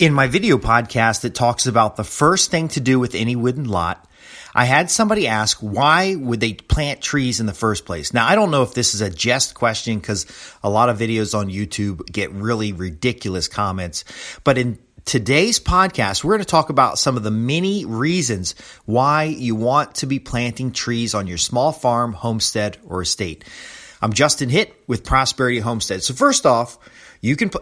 In my video podcast that talks about the first thing to do with any wooden lot, I had somebody ask, why would they plant trees in the first place? Now, I don't know if this is a jest question because a lot of videos on YouTube get really ridiculous comments. But in today's podcast, we're going to talk about some of the many reasons why you want to be planting trees on your small farm, homestead, or estate. I'm Justin Hitt with Prosperity Homestead. So first off,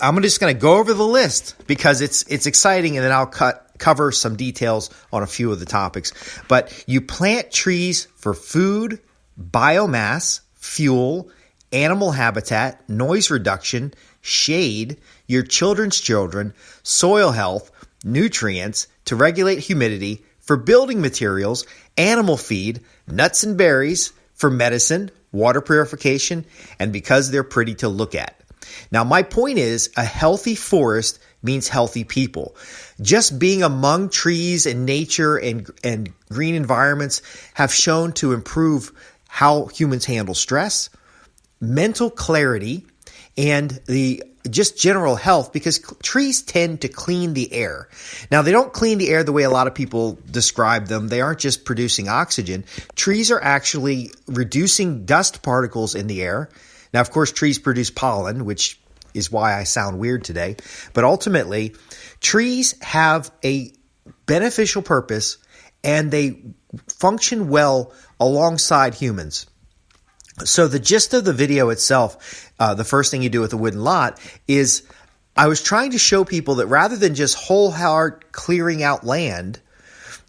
I'm just going to go over the list because it's exciting, and then I'll cover some details on a few of the topics. But you plant trees for food, biomass, fuel, animal habitat, noise reduction, shade, your children's children, soil health, nutrients, to regulate humidity, for building materials, animal feed, nuts and berries, for medicine, water purification, and because they're pretty to look at. Now, my point is, a healthy forest means healthy people. Just being among trees and nature and green environments have shown to improve how humans handle stress, mental clarity, and the just general health, because trees tend to clean the air. Now, they don't clean the air the way a lot of people describe them. They aren't just producing oxygen. Trees are actually reducing dust particles in the air. Now, of course, trees produce pollen, which is why I sound weird today. But ultimately, trees have a beneficial purpose, and they function well alongside humans. So the gist of the video itself, the first thing you do with a wooden lot, is I was trying to show people that rather than just whole hard clearing out land,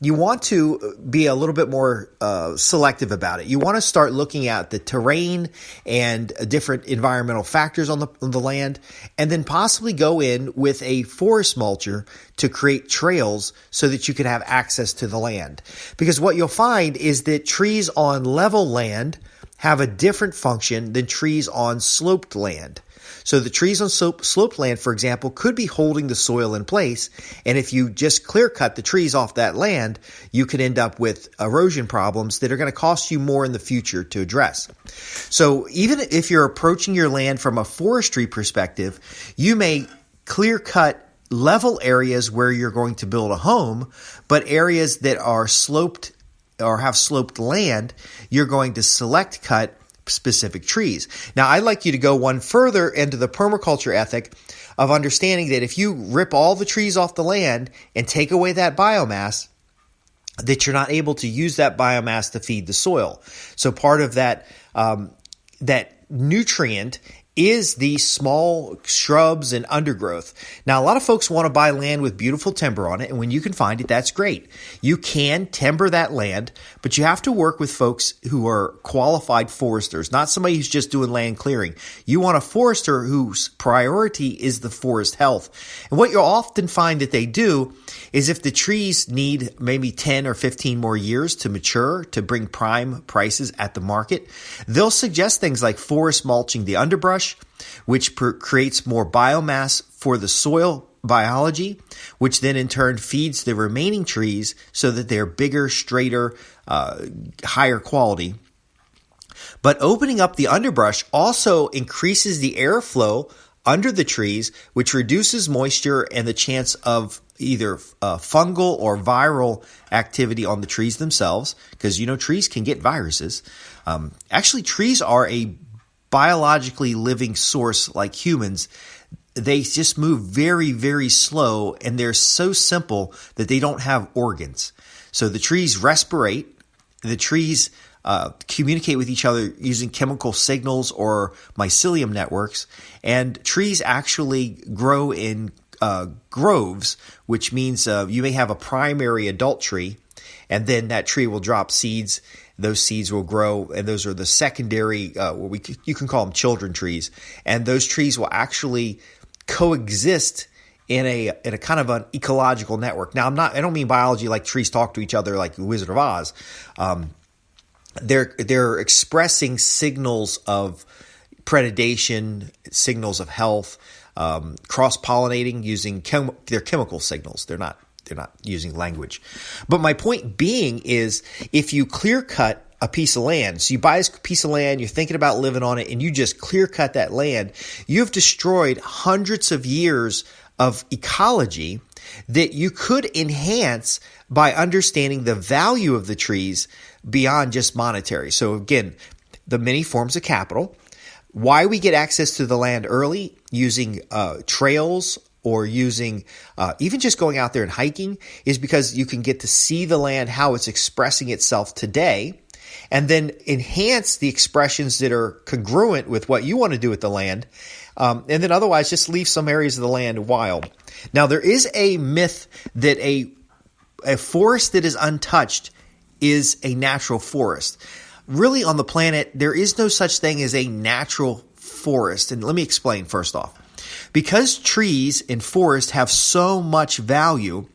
you want to be a little bit more selective about it. You want to start looking at the terrain and different environmental factors on the land, and then possibly go in with a forest mulcher to create trails so that you can have access to the land. Because what you'll find is that trees on level land have a different function than trees on sloped land. So the trees on sloped land, for example, could be holding the soil in place. And if you just clear cut the trees off that land, you could end up with erosion problems that are going to cost you more in the future to address. So even if you're approaching your land from a forestry perspective, you may clear cut level areas where you're going to build a home, but areas that are sloped or have sloped land, you're going to select cut specific trees. Now, I'd like you to go one further into the permaculture ethic of understanding that if you rip all the trees off the land and take away that biomass, that you're not able to use that biomass to feed the soil. So part of that nutrient is the small shrubs and undergrowth. Now, a lot of folks want to buy land with beautiful timber on it, and when you can find it, that's great. You can timber that land, but you have to work with folks who are qualified foresters, not somebody who's just doing land clearing. You want a forester whose priority is the forest health. And what you'll often find that they do is if the trees need maybe 10 or 15 more years to mature to bring prime prices at the market, they'll suggest things like forest mulching the underbrush, which creates more biomass for the soil biology, which then in turn feeds the remaining trees so that they're bigger, straighter, higher quality. But opening up the underbrush also increases the airflow under the trees, which reduces moisture and the chance of either fungal or viral activity on the trees themselves, because trees can get viruses. Actually, trees are a biologically living source like humans. They just move very, very slow, and they're so simple that they don't have organs. So the trees respirate, the trees communicate with each other using chemical signals or mycelium networks, and trees actually grow in groves, which means you may have a primary adult tree, and then that tree will drop seeds. Those seeds will grow, and those are the secondary, you can call them children trees. And those trees will actually coexist in a kind of an ecological network. Now, I don't mean biology like trees talk to each other like the Wizard of Oz. They're expressing signals of predation, signals of health, cross-pollinating using their chemical signals. They're not using language. But my point being is, if you clear cut a piece of land, so you buy this piece of land, you're thinking about living on it, and you just clear cut that land, you've destroyed hundreds of years of ecology that you could enhance by understanding the value of the trees beyond just monetary. So again, the many forms of capital, why we get access to the land early using trails or using even just going out there and hiking is because you can get to see the land, how it's expressing itself today, and then enhance the expressions that are congruent with what you want to do with the land. And then otherwise just leave some areas of the land wild. Now, there is a myth that a forest that is untouched is a natural forest. Really, on the planet, there is no such thing as a natural forest. And let me explain first off. Because trees and forests have so much value,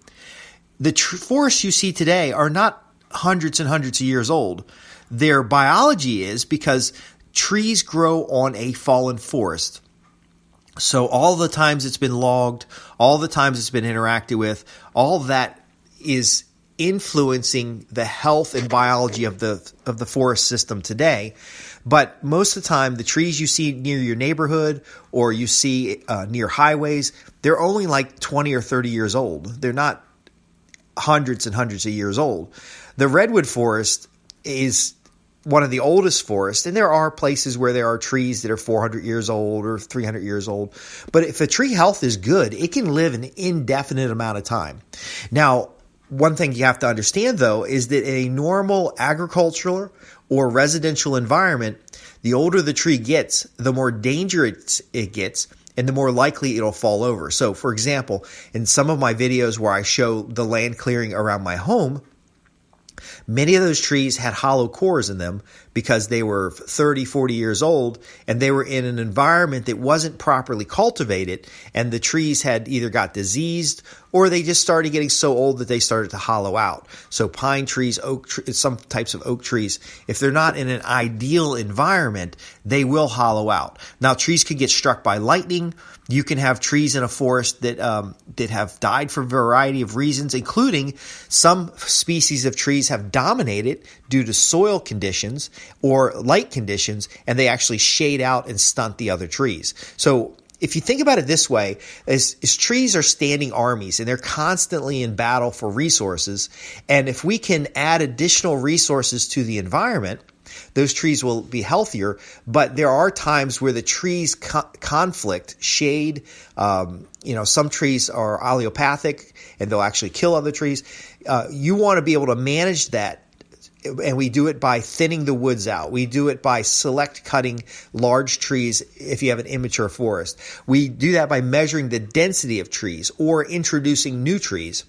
the forests you see today are not hundreds and hundreds of years old. Their biology is because trees grow on a fallen forest. So all the times it's been logged, all the times it's been interacted with, all that is influencing the health and biology of the forest system today. But most of the time, the trees you see near your neighborhood or you see near highways, they're only like 20 or 30 years old. They're not hundreds and hundreds of years old. The redwood forest is one of the oldest forests, and there are places where there are trees that are 400 years old or 300 years old. But if a tree health is good, it can live an indefinite amount of time. Now, one thing you have to understand, though, is that in a normal agricultural or residential environment, the older the tree gets, the more dangerous it gets, and the more likely it'll fall over. So, for example, in some of my videos where I show the land clearing around my home, many of those trees had hollow cores in them because they were 30, 40 years old, and they were in an environment that wasn't properly cultivated, and the trees had either got diseased or they just started getting so old that they started to hollow out. So pine trees, some types of oak trees, if they're not in an ideal environment, they will hollow out. Now, trees could get struck by lightning. You can have trees in a forest that have died for a variety of reasons, including some species of trees have dominated due to soil conditions or light conditions, and they actually shade out and stunt the other trees. So if you think about it this way, is trees are standing armies, and they're constantly in battle for resources. And if we can add additional resources to the environment, those trees will be healthier. But there are times where the trees conflict, shade. Some trees are allelopathic and they'll actually kill other trees. You want to be able to manage that. And we do it by thinning the woods out. We do it by select cutting large trees if you have an immature forest. We do that by measuring the density of trees or introducing new trees.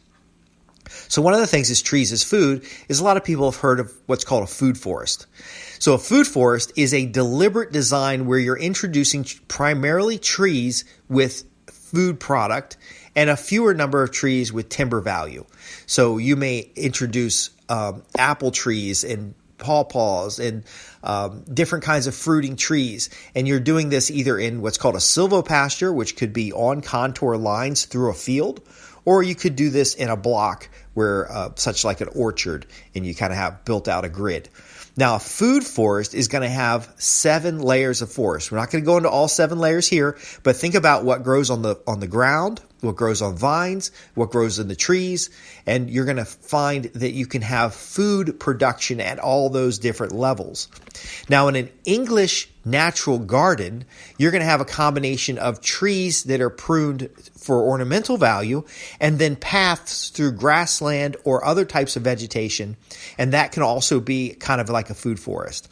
So one of the things is trees as food is a lot of people have heard of what's called a food forest. So a food forest is a deliberate design where you're introducing primarily trees with food product and a fewer number of trees with timber value. So you may introduce apple trees and pawpaws and different kinds of fruiting trees. And you're doing this either in what's called a silvopasture, which could be on contour lines through a field, or you could do this in a block where such like an orchard, and you kind of have built out a grid. Now, a food forest is going to have 7 layers of forest. We're not going to go into all 7 layers here, but think about what grows on the ground, what grows on vines, what grows in the trees, and you're going to find that you can have food production at all those different levels. Now, in an English natural garden, you're going to have a combination of trees that are pruned for ornamental value and then paths through grassland or other types of vegetation, and that can also be kind of like a food forest.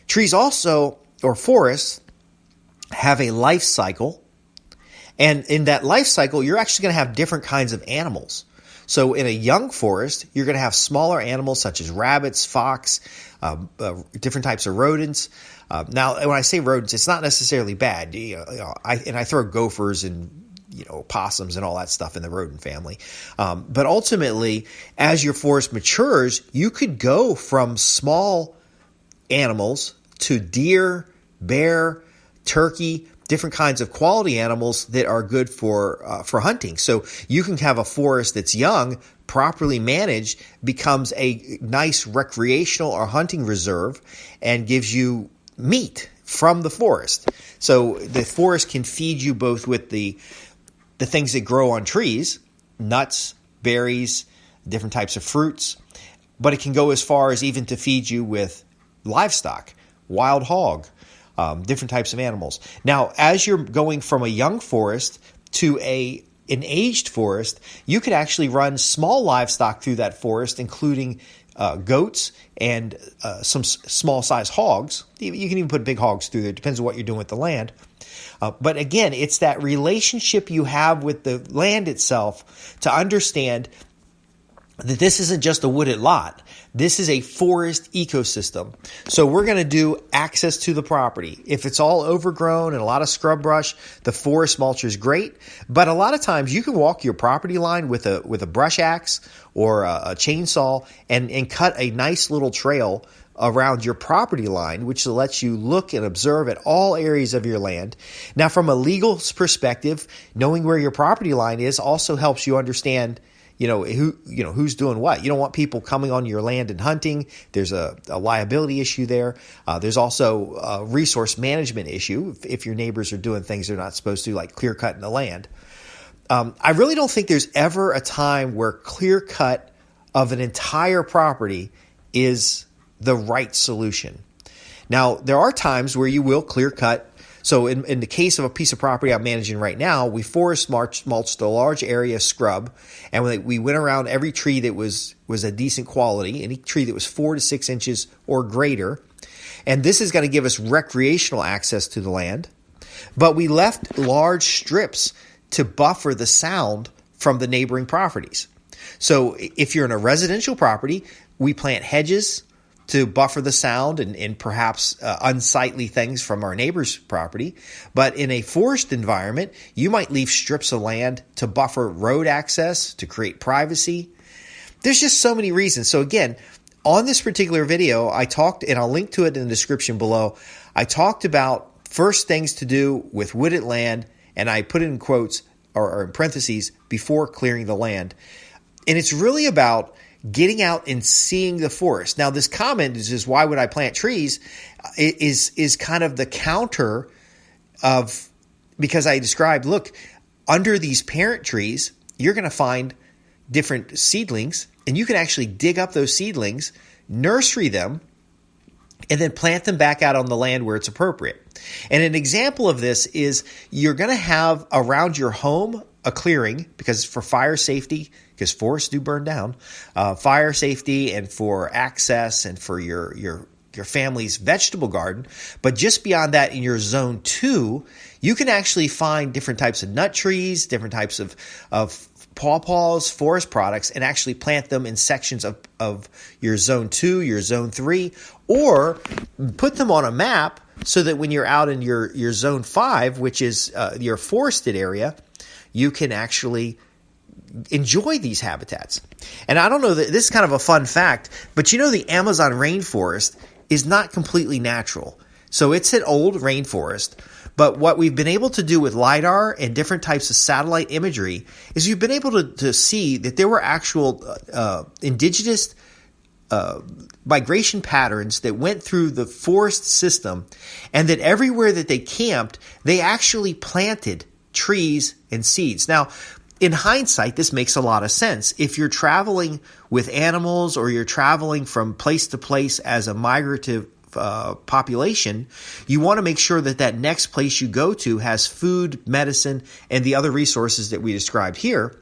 Trees also, or forests, have a life cycle. And in that life cycle, you're actually going to have different kinds of animals. So in a young forest, you're going to have smaller animals such as rabbits, fox, different types of rodents. Now, when I say rodents, it's not necessarily bad. I throw gophers and possums and all that stuff in the rodent family. But ultimately, as your forest matures, you could go from small animals to deer, bear, turkey, different kinds of quality animals that are good for hunting. So you can have a forest that's young, properly managed, becomes a nice recreational or hunting reserve and gives you meat from the forest. So the forest can feed you both with the things that grow on trees, nuts, berries, different types of fruits, but it can go as far as even to feed you with livestock, wild hog, different types of animals. Now, as you're going from a young forest to an aged forest, you could actually run small livestock through that forest, including goats and some small size hogs. You can even put big hogs through there. It depends on what you're doing with the land. But again, it's that relationship you have with the land itself to understand that this isn't just a wooded lot. This is a forest ecosystem. So we're going to do access to the property. If it's all overgrown and a lot of scrub brush, the forest mulch is great. But a lot of times you can walk your property line with a brush axe or a chainsaw and cut a nice little trail around your property line, which lets you look and observe at all areas of your land. Now, from a legal perspective, knowing where your property line is also helps you understand who's doing what. You don't want people coming on your land and hunting. There's a liability issue there. There's also a resource management issue if your neighbors are doing things they're not supposed to, like clear cutting the land. I really don't think there's ever a time where clear cut of an entire property is the right solution. Now, there are times where you will clear cut. So in the case of a piece of property I'm managing right now, we forest mulched a large area of scrub, and we went around every tree that was a decent quality, any tree that was 4 to 6 inches or greater. And this is going to give us recreational access to the land. But we left large strips to buffer the sound from the neighboring properties. So if you're in a residential property, we plant hedges to buffer the sound and perhaps unsightly things from our neighbor's property. But in a forest environment, you might leave strips of land to buffer road access, to create privacy. There's just so many reasons. So again, on this particular video, I talked, and I'll link to it in the description below, I talked about first things to do with wooded land, and I put it in quotes or in parentheses, before clearing the land. And it's really about getting out and seeing the forest. Now, this comment is just, why would I plant trees? Is kind of the counter of, because I described, look, under these parent trees, you're going to find different seedlings, and you can actually dig up those seedlings, nursery them, and then plant them back out on the land where it's appropriate. And an example of this is you're going to have around your home a clearing, because for fire safety, because forests do burn down, fire safety and for access and for your family's vegetable garden. But just beyond that, in your zone 2, you can actually find different types of nut trees, different types of pawpaws, forest products, and actually plant them in sections of your zone 2, your zone 3, or put them on a map so that when you're out in your zone 5, which is your forested area, you can actually enjoy these habitats. And I don't know, that this is kind of a fun fact, but you know the Amazon rainforest is not completely natural. So it's an old rainforest, but what we've been able to do with LiDAR and different types of satellite imagery is you've been able to see that there were actual indigenous migration patterns that went through the forest system, and that everywhere that they camped, they actually planted trees and seeds. Now, in hindsight, this makes a lot of sense. If you're traveling with animals or you're traveling from place to place as a migrative population, you want to make sure that that next place you go to has food, medicine, and the other resources that we described here.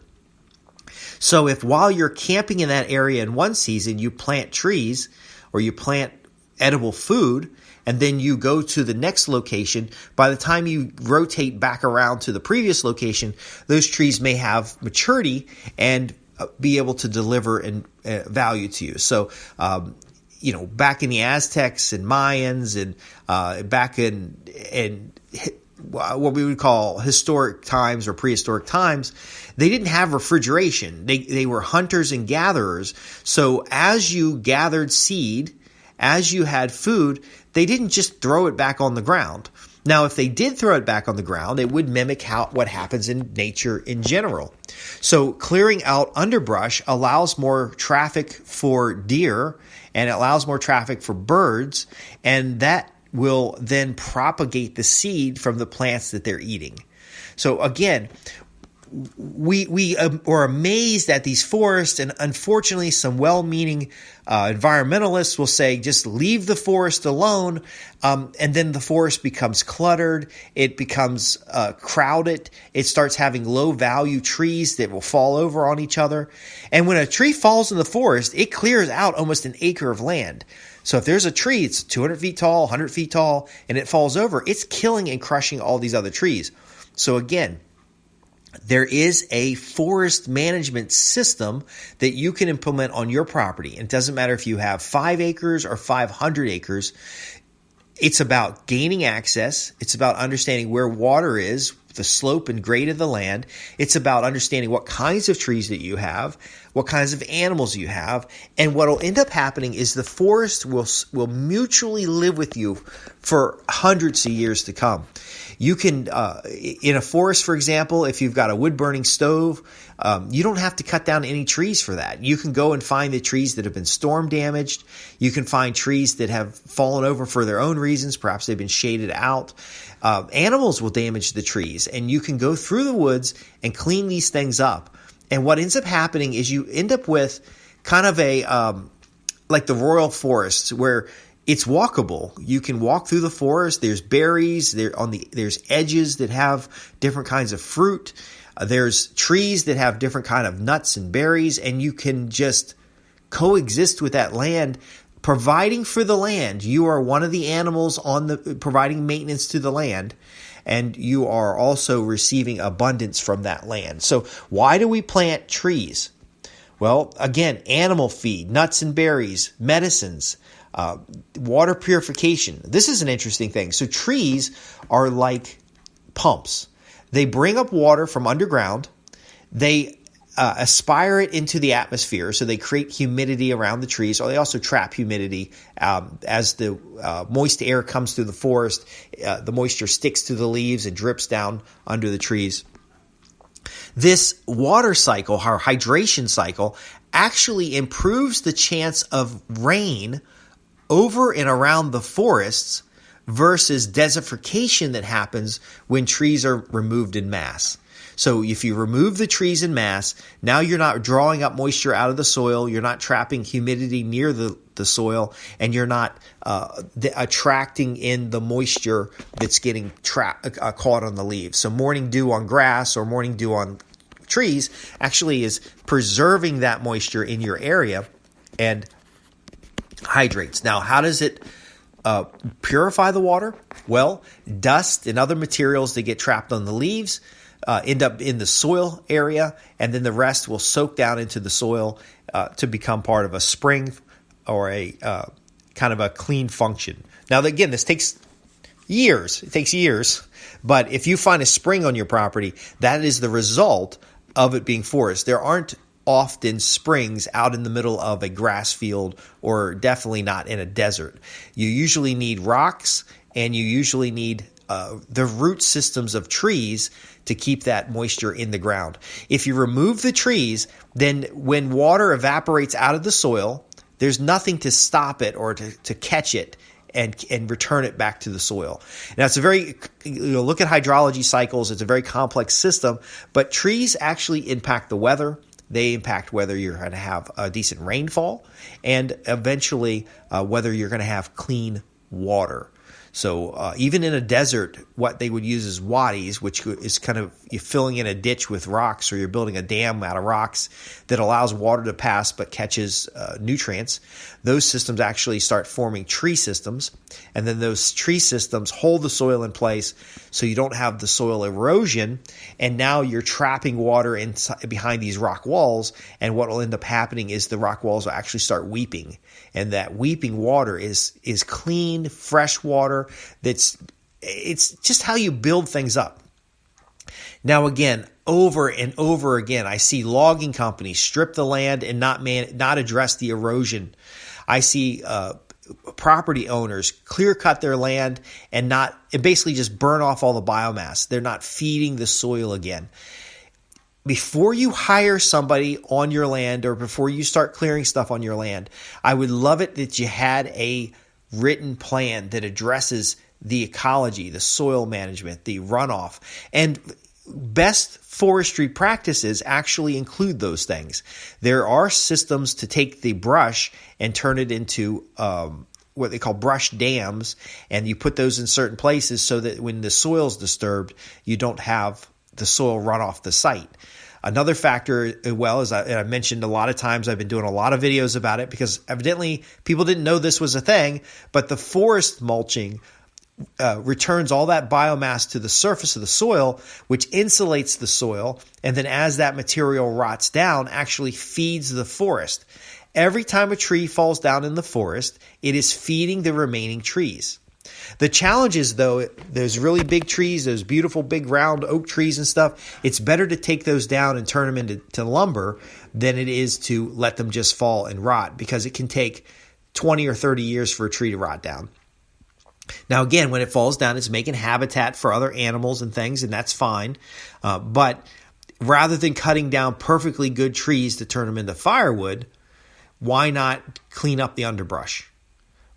So if while you're camping in that area in one season, you plant trees or you plant edible food, and then you go to the next location, by the time you rotate back around to the previous location, those trees may have maturity and be able to deliver value to you. So, back in the Aztecs and Mayans and back in what we would call historic times or prehistoric times, they didn't have refrigeration. They were hunters and gatherers. So as you gathered seed, as you had food, they didn't just throw it back on the ground. Now, if they did throw it back on the ground, it would mimic what happens in nature in general. So clearing out underbrush allows more traffic for deer, and it allows more traffic for birds, and that will then propagate the seed from the plants that they're eating. So again, we are amazed at these forests, and unfortunately, some well-meaning environmentalists will say, just leave the forest alone, and then the forest becomes cluttered, it becomes crowded, it starts having low-value trees that will fall over on each other, and when a tree falls in the forest, it clears out almost an acre of land. So if there's a tree, it's 200 feet tall, 100 feet tall, and it falls over, it's killing and crushing all these other trees. So again, there is a forest management system that you can implement on your property. It doesn't matter if you have 5 acres or 500 acres. It's about gaining access. It's about understanding where water is, the slope and grade of the land. It's about understanding what kinds of trees that you have, what kinds of animals you have. And what will end up happening is the forest will mutually live with you for hundreds of years to come. You can, in a forest, for example, if you've got a wood-burning stove, you don't have to cut down any trees for that. You can go and find the trees that have been storm damaged. You can find trees that have fallen over for their own reasons. Perhaps they've been shaded out. Animals will damage the trees, and you can go through the woods and clean these things up. And what ends up happening is you end up with kind of a like the Royal Forests, where it's walkable. You can walk through the forest. There's berries. There's edges that have different kinds of fruit. There's trees that have different kind of nuts and berries, and you can just coexist with that land, providing for the land. You are one of the animals providing maintenance to the land, and you are also receiving abundance from that land. So why do we plant trees? Well, again, animal feed, nuts and berries, medicines, water purification. This is an interesting thing. So trees are like pumps. They bring up water from underground. They aspire it into the atmosphere, so they create humidity around the trees, or they also trap humidity as the moist air comes through the forest. The moisture sticks to the leaves and drips down under the trees. This water cycle, our hydration cycle, actually improves the chance of rain over and around the forests versus desertification that happens when trees are removed in mass. So if you remove the trees in mass, now you're not drawing up moisture out of the soil, you're not trapping humidity near the soil, and you're not attracting in the moisture that's getting caught on the leaves. So morning dew on grass or morning dew on trees actually is preserving that moisture in your area and hydrates. Now, how does it purify the water? Well, dust and other materials that get trapped on the leaves end up in the soil area, and then the rest will soak down into the soil to become part of a spring or a kind of a clean function. Now, again, this takes years. It takes years. But if you find a spring on your property, that is the result of it being forest. There aren't often springs out in the middle of a grass field, or definitely not in a desert. You usually need rocks, and you usually need the root systems of trees to keep that moisture in the ground. If you remove the trees, then when water evaporates out of the soil, there's nothing to stop it or to catch it and return it back to the soil. Now, it's a very, look at hydrology cycles. It's a very complex system, but trees actually impact the weather. They impact whether you're going to have a decent rainfall, and eventually whether you're going to have clean water. So even in a desert, what they would use is wadis, which is kind of you're filling in a ditch with rocks, or you're building a dam out of rocks that allows water to pass but catches nutrients. Those systems actually start forming tree systems, and then those tree systems hold the soil in place so you don't have the soil erosion, and now you're trapping water behind these rock walls, and what will end up happening is the rock walls will actually start weeping, and that weeping water is clean, fresh water. It's just how you build things up. Now, again, over and over again, I see logging companies strip the land and not address the erosion. I see property owners clear cut their land and basically just burn off all the biomass. They're not feeding the soil again. Before you hire somebody on your land, or before you start clearing stuff on your land, I would love it that you had a written plan that addresses the ecology, the soil management, the runoff. And best forestry practices actually include those things. There are systems to take the brush and turn it into what they call brush dams, and you put those in certain places so that when the soil's disturbed, you don't have the soil run off the site. Another factor, well, as I mentioned a lot of times, I've been doing a lot of videos about it because evidently people didn't know this was a thing, but the forest mulching returns all that biomass to the surface of the soil, which insulates the soil, and then as that material rots down, actually feeds the forest. Every time a tree falls down in the forest, it is feeding the remaining trees. The challenge is, though, those really big trees, those beautiful big round oak trees and stuff, it's better to take those down and turn them into lumber than it is to let them just fall and rot, because it can take 20 or 30 years for a tree to rot down. Now, again, when it falls down, it's making habitat for other animals and things, and that's fine. But rather than cutting down perfectly good trees to turn them into firewood, why not clean up the underbrush?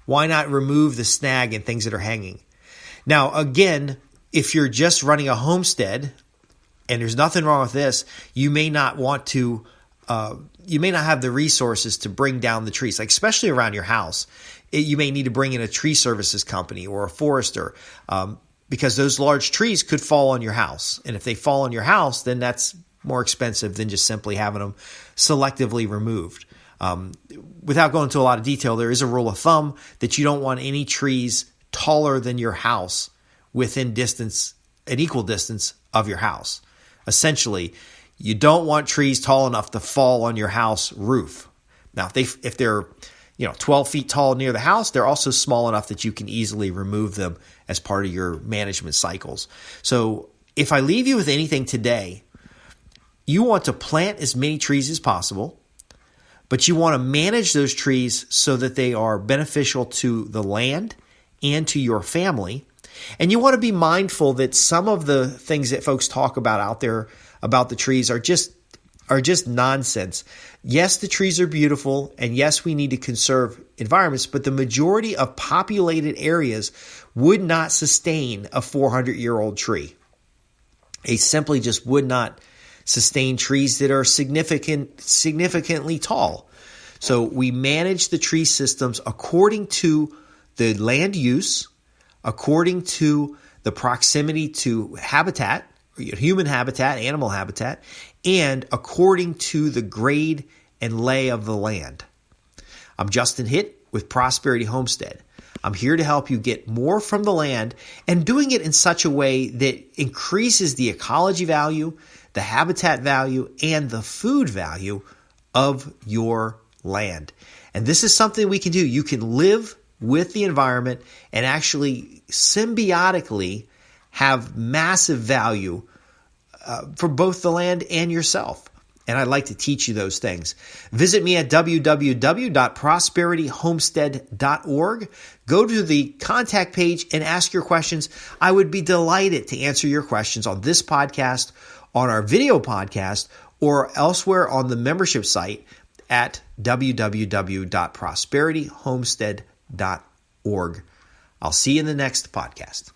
Why not remove the snag and things that are hanging? Now, again, if you're just running a homestead, and there's nothing wrong with this, you may not want to, you may not have the resources to bring down the trees, like especially around your house. You may need to bring in a tree services company or a forester, because those large trees could fall on your house. And if they fall on your house, then that's more expensive than just simply having them selectively removed. Without going into a lot of detail, there is a rule of thumb that you don't want any trees taller than your house within an equal distance of your house. Essentially, you don't want trees tall enough to fall on your house roof. Now, if they're 12 feet tall near the house, they're also small enough that you can easily remove them as part of your management cycles. So if I leave you with anything today, you want to plant as many trees as possible, but you want to manage those trees so that they are beneficial to the land and to your family. And you want to be mindful that some of the things that folks talk about out there about the trees are just nonsense. Yes, the trees are beautiful, and yes, we need to conserve environments, but the majority of populated areas would not sustain a 400-year-old tree. They simply just would not sustain trees that are significantly tall. So we manage the tree systems according to the land use, according to the proximity to habitat, human habitat, animal habitat, and according to the grade and lay of the land. I'm Justin Hitt with Prosperity Homestead. I'm here to help you get more from the land and doing it in such a way that increases the ecology value, the habitat value, and the food value of your land. And this is something we can do. You can live with the environment and actually symbiotically have massive value for both the land and yourself. And I'd like to teach you those things. Visit me at www.prosperityhomestead.org. Go to the contact page and ask your questions. I would be delighted to answer your questions on this podcast, on our video podcast, or elsewhere on the membership site at www.prosperityhomestead.org. I'll see you in the next podcast.